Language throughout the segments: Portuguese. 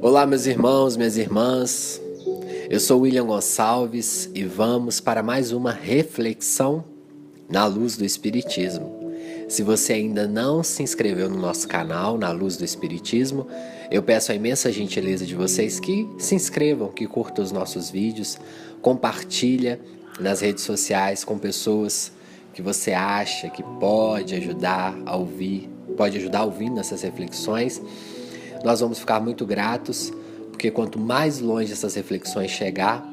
Olá, meus irmãos, minhas irmãs. Eu sou William Gonçalves e vamos para mais uma reflexão na luz do Espiritismo. Se você ainda não se inscreveu no nosso canal, Na Luz do Espiritismo, eu peço a imensa gentileza de vocês que se inscrevam, que curtam os nossos vídeos, compartilha nas redes sociais com pessoas que você acha que pode ajudar ouvindo essas reflexões. Nós vamos ficar muito gratos, porque quanto mais longe essas reflexões chegar,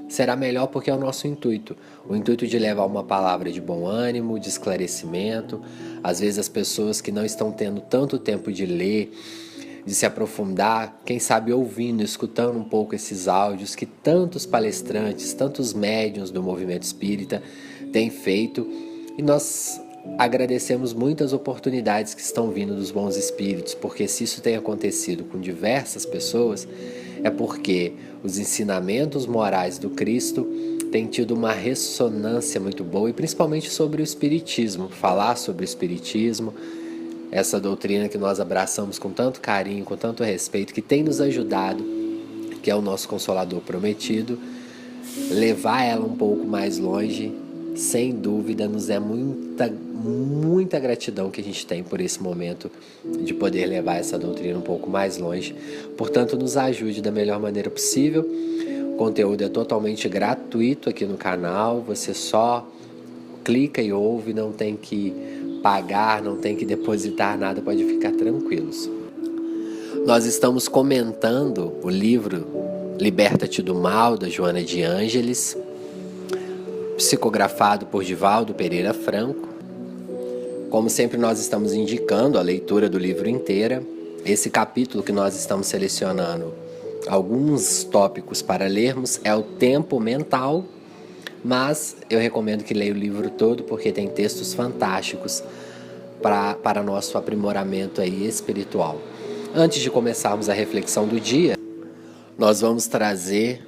será melhor, porque é o nosso intuito. O intuito de levar uma palavra de bom ânimo, de esclarecimento. Às vezes as pessoas que não estão tendo tanto tempo de ler, de se aprofundar, quem sabe ouvindo, escutando um pouco esses áudios que tantos palestrantes, tantos médiuns do movimento espírita têm feito. E nós agradecemos muitas oportunidades que estão vindo dos bons espíritos, porque se isso tem acontecido com diversas pessoas, é porque os ensinamentos morais do Cristo têm tido uma ressonância muito boa, e principalmente sobre o Espiritismo. Falar sobre o Espiritismo, essa doutrina que nós abraçamos com tanto carinho, com tanto respeito, que tem nos ajudado, que é o nosso Consolador prometido, levar ela um pouco mais longe, sem dúvida, nos é muita gratidão que a gente tem por esse momento de poder levar essa doutrina um pouco mais longe. Portanto, nos ajude da melhor maneira possível. O conteúdo é totalmente gratuito aqui no canal, você só clica e ouve, não tem que pagar, não tem que depositar nada, pode ficar tranquilos. Nós estamos comentando o livro Liberta-te do Mal, da Joana de Ângeles, psicografado por Divaldo Pereira Franco. Como sempre, nós estamos indicando a leitura do livro inteira. Esse capítulo que nós estamos selecionando alguns tópicos para lermos é o tempo mental, mas eu recomendo que leia o livro todo, porque tem textos fantásticos para nosso aprimoramento aí espiritual. Antes de começarmos a reflexão do dia, nós vamos trazer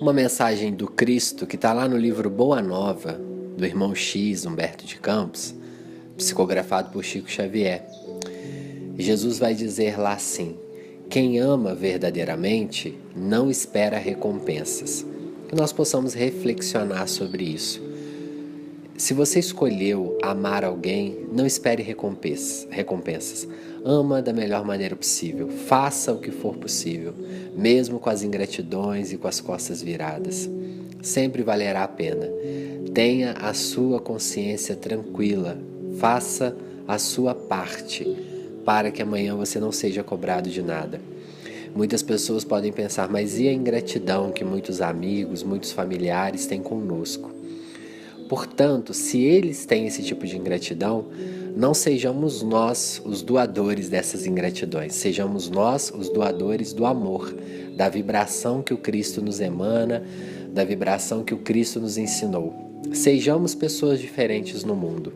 uma mensagem do Cristo que está lá no livro Boa Nova, do irmão X, Humberto de Campos, psicografado por Chico Xavier. Jesus vai dizer lá assim: quem ama verdadeiramente não espera recompensas. Que nós possamos reflexionar sobre isso. Se você escolheu amar alguém, não espere recompensas. Ama da melhor maneira possível. Faça o que for possível, mesmo com as ingratidões e com as costas viradas. Sempre valerá a pena. Tenha a sua consciência tranquila. Faça a sua parte, para que amanhã você não seja cobrado de nada. Muitas pessoas podem pensar, mas e a ingratidão que muitos amigos, muitos familiares têm conosco? Portanto, se eles têm esse tipo de ingratidão, não sejamos nós os doadores dessas ingratidões. Sejamos nós os doadores do amor, da vibração que o Cristo nos emana, da vibração que o Cristo nos ensinou. Sejamos pessoas diferentes no mundo.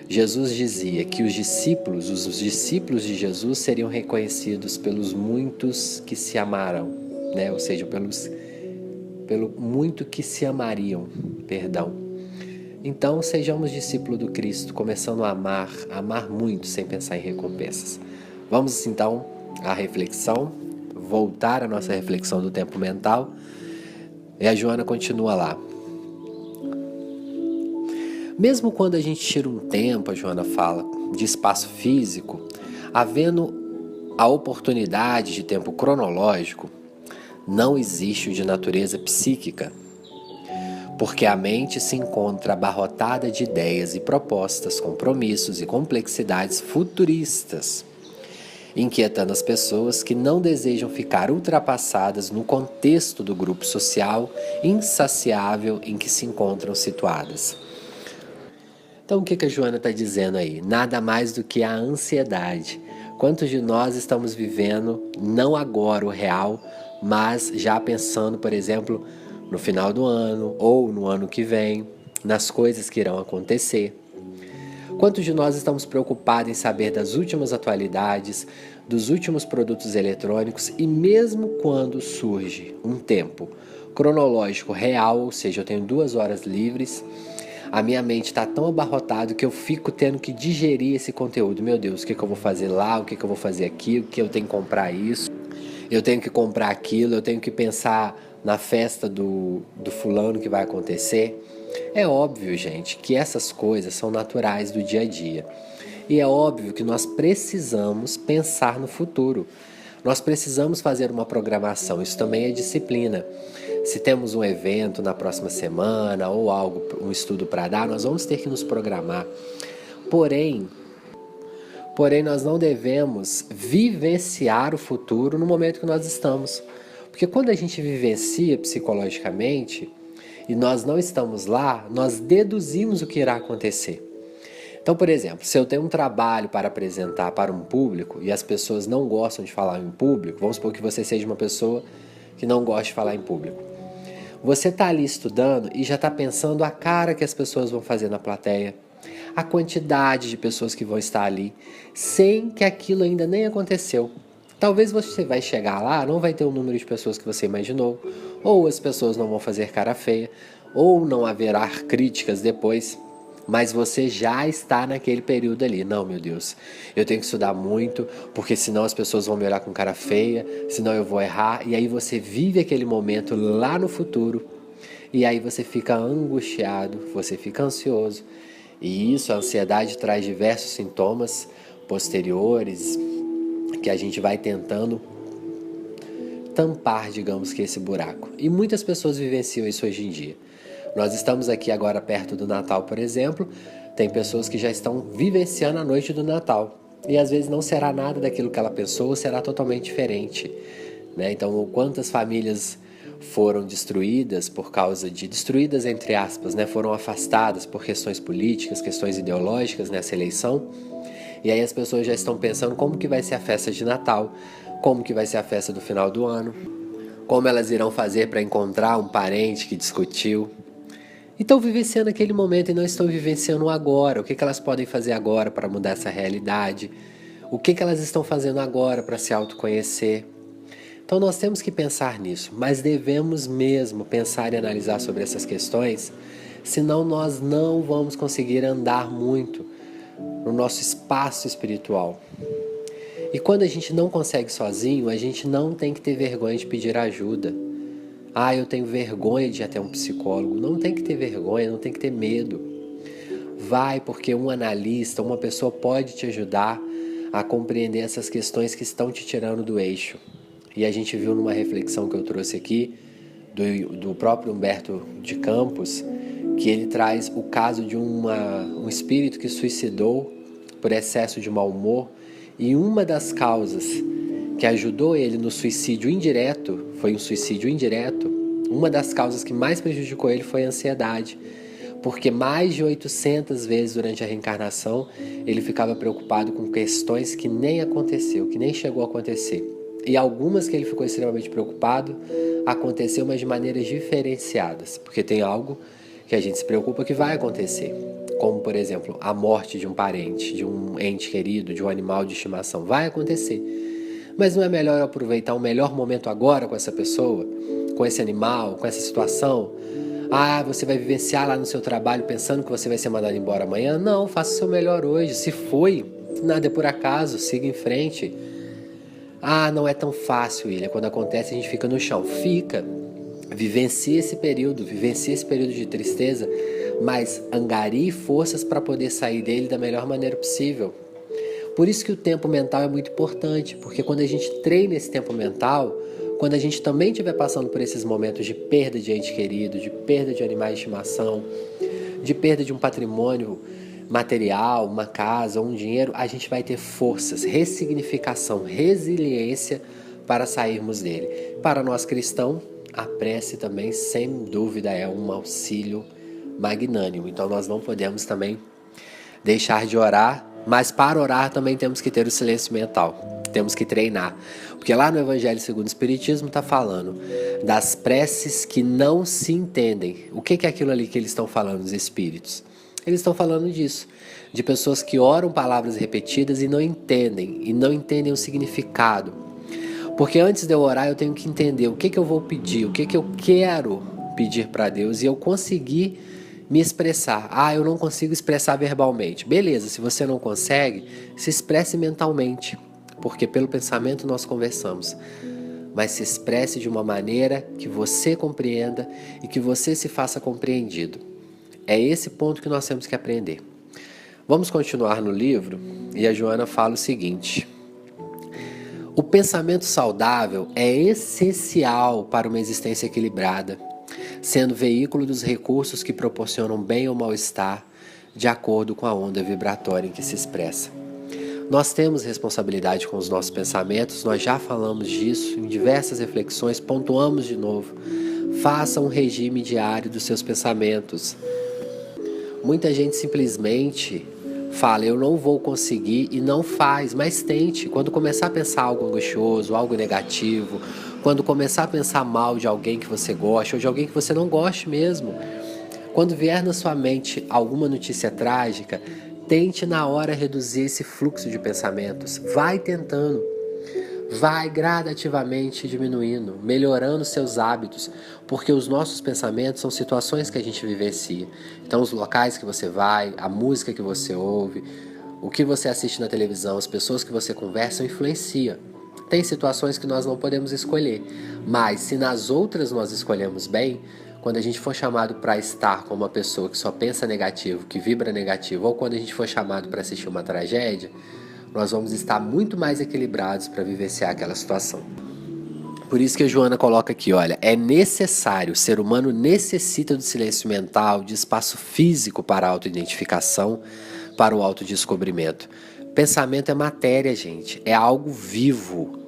Jesus dizia que os discípulos de Jesus seriam reconhecidos pelos muitos que se amarão, né? Ou seja, pelo muito que se amariam, perdão. Então, sejamos discípulos do Cristo, começando a amar muito, sem pensar em recompensas. Vamos então à reflexão, voltar à nossa reflexão do tempo mental. E a Joana continua lá. Mesmo quando a gente tira um tempo, a Joana fala, de espaço físico, havendo a oportunidade de tempo cronológico, não existe o de natureza psíquica, porque a mente se encontra abarrotada de ideias e propostas, compromissos e complexidades futuristas, inquietando as pessoas que não desejam ficar ultrapassadas no contexto do grupo social insaciável em que se encontram situadas. Então o que a Joana está dizendo aí? Nada mais do que a ansiedade. Quantos de nós estamos vivendo, não agora o real, mas já pensando, por exemplo, no final do ano ou no ano que vem, nas coisas que irão acontecer? Quantos de nós estamos preocupados em saber das últimas atualidades, dos últimos produtos eletrônicos, e mesmo quando surge um tempo cronológico real, ou seja, eu tenho 2 horas livres, A minha mente está tão abarrotada que eu fico tendo que digerir esse conteúdo. Meu Deus, o que eu vou fazer lá, o que eu vou fazer aqui, o que eu tenho que comprar isso, eu tenho que comprar aquilo, eu tenho que pensar na festa do fulano que vai acontecer. É óbvio, gente, que essas coisas são naturais do dia a dia. E é óbvio que nós precisamos pensar no futuro. Nós precisamos fazer uma programação, isso também é disciplina. Se temos um evento na próxima semana ou algo, um estudo para dar, nós vamos ter que nos programar. Porém, nós não devemos vivenciar o futuro no momento que nós estamos. Porque quando a gente vivencia psicologicamente e nós não estamos lá, nós deduzimos o que irá acontecer. Então, por exemplo, se eu tenho um trabalho para apresentar para um público e as pessoas não gostam de falar em público, vamos supor que você seja uma pessoa que não gosta de falar em público. Você está ali estudando e já está pensando a cara que as pessoas vão fazer na plateia, a quantidade de pessoas que vão estar ali, sem que aquilo ainda nem aconteceu. Talvez você vai chegar lá, não vai ter o número de pessoas que você imaginou, ou as pessoas não vão fazer cara feia, ou não haverá críticas depois. Mas você já está naquele período ali. Não, meu Deus, eu tenho que estudar muito, porque senão as pessoas vão me olhar com cara feia, senão eu vou errar. E aí você vive aquele momento lá no futuro, e aí você fica angustiado, você fica ansioso. E isso, a ansiedade traz diversos sintomas posteriores, que a gente vai tentando tampar, digamos que esse buraco. E muitas pessoas vivenciam isso hoje em dia. Nós estamos aqui agora perto do Natal, por exemplo, tem pessoas que já estão vivenciando a noite do Natal. E às vezes não será nada daquilo que ela pensou, será totalmente diferente. Né? Então, quantas famílias foram destruídas por causa de... Destruídas entre aspas, né? Foram afastadas por questões políticas, questões ideológicas nessa eleição. E aí as pessoas já estão pensando como que vai ser a festa de Natal, como que vai ser a festa do final do ano, como elas irão fazer para encontrar um parente que discutiu. E estão vivenciando aquele momento e não estão vivenciando o agora. O que elas podem fazer agora para mudar essa realidade? O que elas estão fazendo agora para se autoconhecer? Então nós temos que pensar nisso, mas devemos mesmo pensar e analisar sobre essas questões, senão nós não vamos conseguir andar muito no nosso espaço espiritual. E quando a gente não consegue sozinho, a gente não tem que ter vergonha de pedir ajuda. Ah, eu tenho vergonha de ir até um psicólogo. Não tem que ter vergonha, não tem que ter medo. Vai, porque um analista, uma pessoa pode te ajudar a compreender essas questões que estão te tirando do eixo. E a gente viu numa reflexão que eu trouxe aqui, do próprio Humberto de Campos, que ele traz o caso de um espírito que suicidou por excesso de mau humor, e uma das causas que ajudou ele no suicídio indireto, foi um suicídio indireto, uma das causas que mais prejudicou ele foi a ansiedade, porque mais de 800 vezes durante a reencarnação ele ficava preocupado com questões que nem aconteceu, que nem chegou a acontecer. E algumas que ele ficou extremamente preocupado aconteceu, mas de maneiras diferenciadas, porque tem algo que a gente se preocupa que vai acontecer, como por exemplo a morte de um parente, de um ente querido, de um animal de estimação, vai acontecer. Mas não é melhor eu aproveitar o melhor momento agora com essa pessoa, com esse animal, com essa situação? Ah, você vai vivenciar lá no seu trabalho pensando que você vai ser mandado embora amanhã? Não, faça o seu melhor hoje. Se foi, nada é por acaso, siga em frente. Ah, não é tão fácil, William. Quando acontece a gente fica no chão. Fica. Vivencie esse período de tristeza, mas angarie forças para poder sair dele da melhor maneira possível. Por isso que o tempo mental é muito importante, porque quando a gente treina esse tempo mental, quando a gente também estiver passando por esses momentos de perda de ente querido, de perda de animais de estimação, de perda de um patrimônio material, uma casa, um dinheiro, a gente vai ter forças, ressignificação, resiliência para sairmos dele. Para nós cristãos, a prece também, sem dúvida, é um auxílio magnânimo. Então nós não podemos também deixar de orar, mas para orar também temos que ter o silêncio mental, temos que treinar. Porque lá no Evangelho segundo o Espiritismo está falando das preces que não se entendem. O que é aquilo ali que eles estão falando, os espíritos? Eles estão falando disso, de pessoas que oram palavras repetidas e não entendem o significado. Porque antes de eu orar eu tenho que entender o que eu vou pedir, o que eu quero pedir para Deus, e eu conseguir me expressar. Eu não consigo expressar verbalmente. Beleza, se você não consegue, se expresse mentalmente, porque pelo pensamento nós conversamos. Mas se expresse de uma maneira que você compreenda e que você se faça compreendido. É esse ponto que nós temos que aprender. Vamos continuar no livro e a Joana fala o seguinte: o pensamento saudável é essencial para uma existência equilibrada, sendo veículo dos recursos que proporcionam bem ou mal-estar, de acordo com a onda vibratória em que se expressa. Nós temos responsabilidade com os nossos pensamentos, nós já falamos disso em diversas reflexões, pontuamos de novo. Faça um regime diário dos seus pensamentos. Muita gente simplesmente fala, eu não vou conseguir, e não faz, mas tente. Quando começar a pensar algo angustioso, algo negativo, quando começar a pensar mal de alguém que você gosta ou de alguém que você não goste mesmo, quando vier na sua mente alguma notícia trágica, tente na hora reduzir esse fluxo de pensamentos. Vai tentando. Vai gradativamente diminuindo, melhorando seus hábitos, porque os nossos pensamentos são situações que a gente vivencia. Então os locais que você vai, a música que você ouve, o que você assiste na televisão, as pessoas que você conversa influenciam. Tem situações que nós não podemos escolher, mas se nas outras nós escolhemos bem, quando a gente for chamado para estar com uma pessoa que só pensa negativo, que vibra negativo, ou quando a gente for chamado para assistir uma tragédia, nós vamos estar muito mais equilibrados para vivenciar aquela situação. Por isso que a Joana coloca aqui, olha, é necessário, o ser humano necessita do silêncio mental, de espaço físico para a autoidentificação, para o autodescobrimento. Pensamento é matéria, gente, é algo vivo.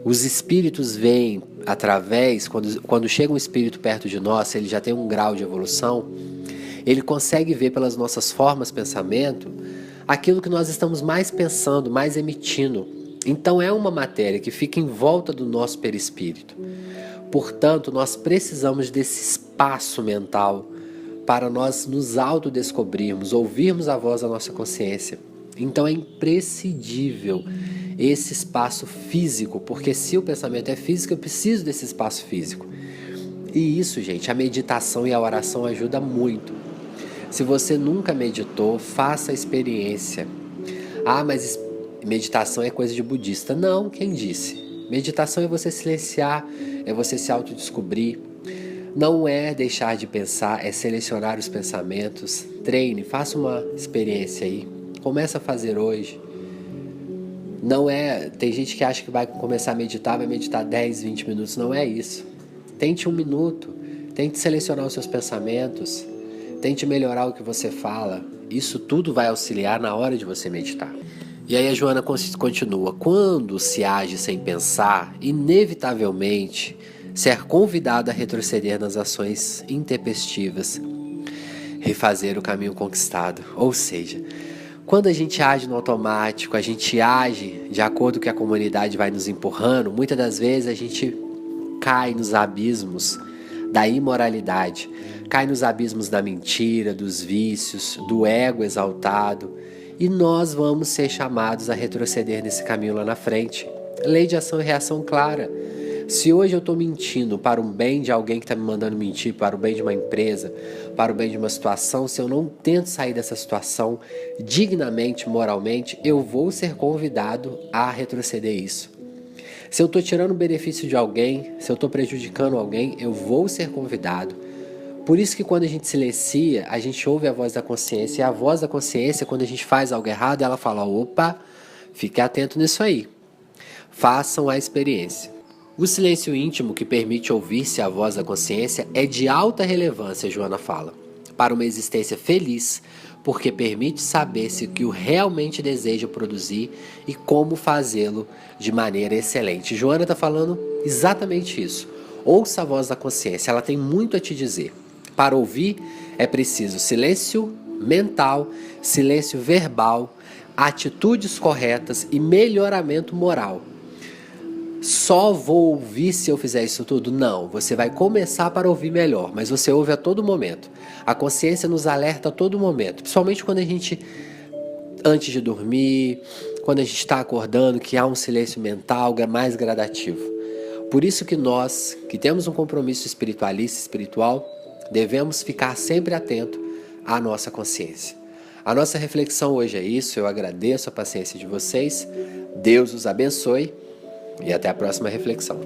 Os espíritos vêm através, quando chega um espírito perto de nós, ele já tem um grau de evolução, ele consegue ver pelas nossas formas de pensamento aquilo que nós estamos mais pensando, mais emitindo. Então é uma matéria que fica em volta do nosso perispírito. Portanto, nós precisamos desse espaço mental para nós nos autodescobrirmos, ouvirmos a voz da nossa consciência. Então é imprescindível esse espaço físico, porque se o pensamento é físico, eu preciso desse espaço físico. E isso, gente, a meditação e a oração ajudam muito. Se você nunca meditou, faça a experiência. Mas meditação é coisa de budista. Não, quem disse? Meditação é você silenciar, é você se autodescobrir. Não é deixar de pensar, é selecionar os pensamentos. Treine, faça uma experiência aí. Começa a fazer hoje. Não é... Tem gente que acha que vai começar a meditar, vai meditar 10, 20 minutos. Não é isso. Tente 1 minuto. Tente selecionar os seus pensamentos. Tente melhorar o que você fala. Isso tudo vai auxiliar na hora de você meditar. E aí a Joana continua. Quando se age sem pensar, inevitavelmente se é convidado a retroceder nas ações intempestivas, refazer o caminho conquistado. Ou seja, quando a gente age no automático, a gente age de acordo com o que a comunidade vai nos empurrando, muitas das vezes a gente cai nos abismos da imoralidade, cai nos abismos da mentira, dos vícios, do ego exaltado, e nós vamos ser chamados a retroceder nesse caminho lá na frente. Lei de ação e reação clara. Se hoje eu estou mentindo para o bem de alguém que está me mandando mentir, para o bem de uma empresa, para o bem de uma situação, se eu não tento sair dessa situação dignamente, moralmente, eu vou ser convidado a retroceder isso. Se eu estou tirando o benefício de alguém, se eu estou prejudicando alguém, eu vou ser convidado. Por isso que quando a gente silencia, a gente ouve a voz da consciência. E a voz da consciência, quando a gente faz algo errado, ela fala, opa, fique atento nisso aí. Façam a experiência. O silêncio íntimo que permite ouvir-se a voz da consciência é de alta relevância, Joana fala, para uma existência feliz, porque permite saber-se o que o realmente deseja produzir e como fazê-lo de maneira excelente. Joana está falando exatamente isso. Ouça a voz da consciência, ela tem muito a te dizer. Para ouvir é preciso silêncio mental, silêncio verbal, atitudes corretas e melhoramento moral. Só vou ouvir se eu fizer isso tudo? Não, você vai começar para ouvir melhor, mas você ouve a todo momento. A consciência nos alerta a todo momento, principalmente quando a gente, antes de dormir, quando a gente está acordando, que há um silêncio mental mais gradativo. Por isso que nós, que temos um compromisso espiritualista, espiritual, devemos ficar sempre atento à nossa consciência. A nossa reflexão hoje é isso. Eu agradeço a paciência de vocês. Deus os abençoe e até a próxima reflexão.